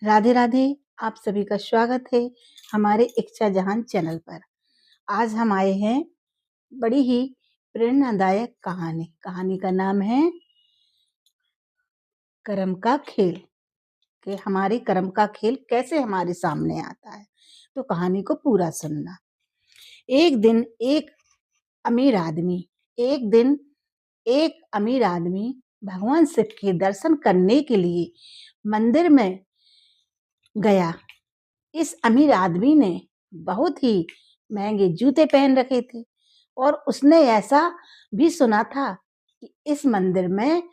राधे राधे। आप सभी का स्वागत है हमारे इच्छा जहान चैनल पर। आज हम आए हैं बड़ी ही प्रेरणादायक कहानी का नाम है कर्म का खेल। कि हमारे कर्म का खेल कैसे हमारे सामने आता है, तो कहानी को पूरा सुनना। एक दिन एक अमीर आदमी भगवान शिव के दर्शन करने के लिए मंदिर में गया। इस अमीर आदमी ने बहुत ही महंगे जूते पहन रखे थे और उसने ऐसा भी सुना था कि इस मंदिर में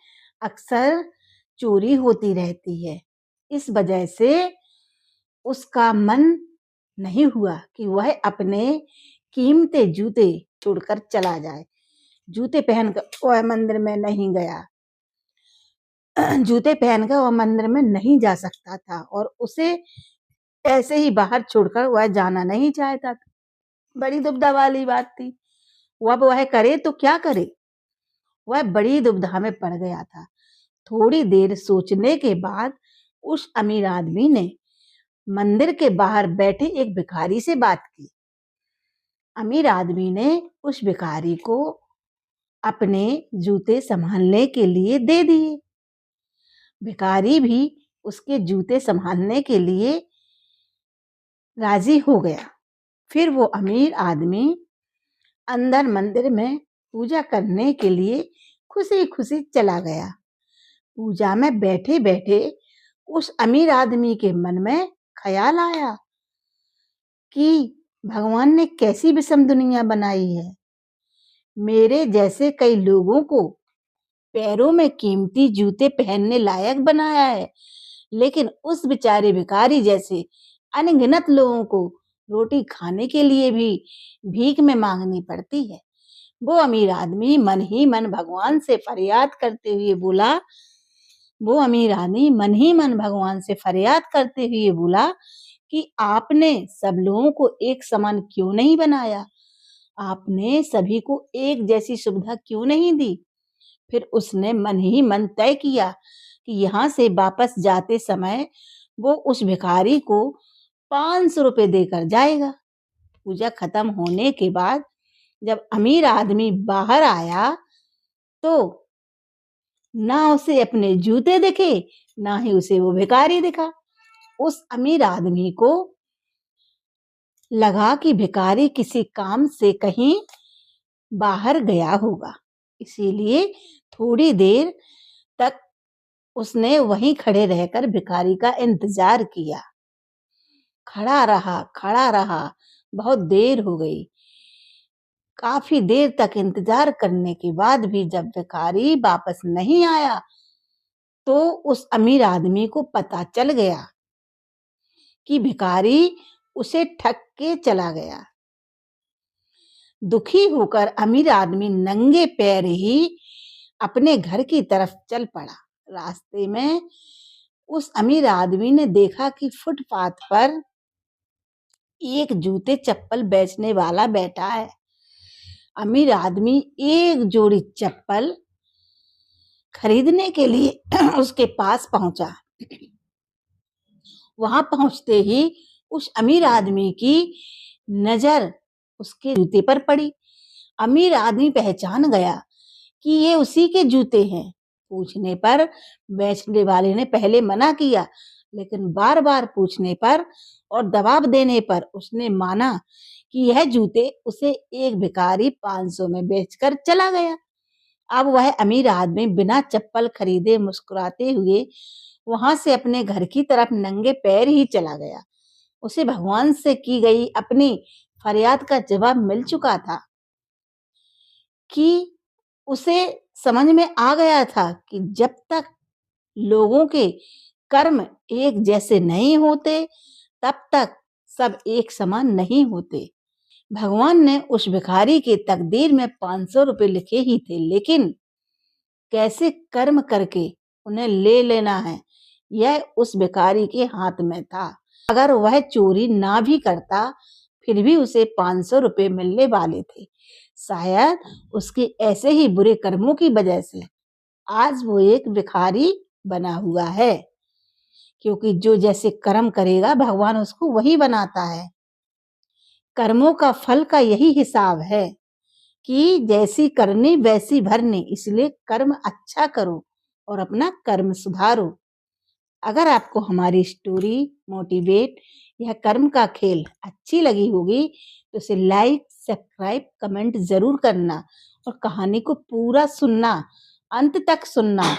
अक्सर चोरी होती रहती है। इस वजह से उसका मन नहीं हुआ कि वह अपने कीमती जूते छोड़कर चला जाए। जूते पहनकर वह मंदिर में नहीं गया। जूते पहनकर वह मंदिर में नहीं जा सकता था और उसे ऐसे ही बाहर छोड़कर वह जाना नहीं चाहता था। बड़ी दुविधा वाली बात थी। अब वह करे तो क्या करे। वह बड़ी दुविधा में पड़ गया था। थोड़ी देर सोचने के बाद उस अमीर आदमी ने मंदिर के बाहर बैठे एक भिखारी से बात की। अमीर आदमी ने उस भिखारी को अपने जूते संभालने के लिए दे दिए। भिखारी भी उसके जूते संभालने के लिए राजी हो गया। फिर वो अमीर आदमी अंदर मंदिर में पूजा करने के लिए खुशी खुशी चला गया। पूजा में बैठे बैठे उस अमीर आदमी के मन में ख्याल आया कि भगवान ने कैसी विषम दुनिया बनाई है। मेरे जैसे कई लोगों को पैरों में कीमती जूते पहनने लायक बनाया है, लेकिन उस बेचारे भिखारी जैसे अनगिनत लोगों को रोटी खाने के लिए भी भीख में मांगनी पड़ती है। वो अमीर आदमी मन ही मन भगवान से फरियाद करते हुए बोला कि आपने सब लोगों को एक समान क्यों नहीं बनाया? आपने सभी को एक जैसी सुविधा क्यों नहीं दी? फिर उसने मन ही मन तय किया कि यहाँ से वापस जाते समय वो उस भिखारी को 500 रुपए देकर जाएगा। पूजा खत्म होने के बाद जब अमीर आदमी बाहर आया तो ना उसे अपने जूते दिखे, ना ही उसे वो भिखारी दिखा। उस अमीर आदमी को लगा कि भिखारी किसी काम से कहीं बाहर गया होगा, इसीलिए थोड़ी देर तक उसने वहीं खड़े रहकर भिखारी का इंतजार किया। खड़ा रहा, बहुत देर हो गई। काफी देर तक इंतजार करने के बाद भी जब भिखारी वापस नहीं आया तो उस अमीर आदमी को पता चल गया कि भिखारी उसे ठग के चला गया। दुखी होकर अमीर आदमी नंगे पैर ही अपने घर की तरफ चल पड़ा। रास्ते में उस अमीर आदमी ने देखा कि फुटपाथ पर एक जूते चप्पल बेचने वाला बैठा है। अमीर आदमी एक जोड़ी चप्पल खरीदने के लिए उसके पास पहुंचा। वहां पहुंचते ही उस अमीर आदमी की नजर उसके जूते पर पड़ी। अमीर आदमी पहचान गया कि ये उसी के जूते हैं। पूछने पर बेचने वाले ने पहले मना किया, लेकिन बार बार पूछने पर और दबाव देने पर उसने माना कि यह जूते उसे एक भिखारी 500 में बेचकर चला गया। अब वह अमीर आदमी बिना चप्पल खरीदे मुस्कुराते हुए वहां से अपने घर की तरफ नंगे पैर ही चला गया। उसे भगवान से की गई अपनी फरियाद का जवाब मिल चुका था कि उसे समझ में आ गया था कि जब तक लोगों के कर्म एक जैसे नहीं होते तब तक सब एक समान नहीं होते। भगवान ने उस भिखारी के तकदीर में 500 रुपए लिखे ही थे, लेकिन कैसे कर्म करके उन्हें ले लेना है यह उस भिखारी के हाथ में था। अगर वह चोरी ना भी करता फिर भी उसे 500 रुपए मिलने वाले थे। शायद उसके ऐसे ही बुरे कर्मों की वजह से आज वो एक भिखारी बना हुआ है। क्योंकि जो जैसे कर्म करेगा भगवान उसको वही बनाता है। कर्मों का फल का यही हिसाब है कि जैसी करनी वैसी भरनी, इसलिए कर्म अच्छा करो और अपना कर्म सुधारो। अगर आपको हमारी स्टोरी मोटिवेट या कर्म का खेल अच्छी लगी होगी तो इसे लाइक, सब्सक्राइब, कमेंट जरूर करना और कहानी को पूरा सुनना, अंत तक सुनना।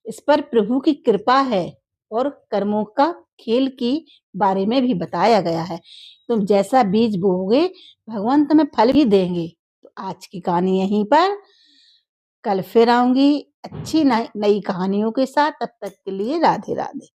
इस पर प्रभु की कृपा है और कर्मों का खेल की बारे में भी बताया गया है। तुम जैसा बीज बोओगे भगवान तुम्हें फल भी देंगे। तो आज की कहानी यहीं पर, कल फिर आऊंगी अच्छी नई कहानियों के साथ। तब तक के लिए राधे राधे।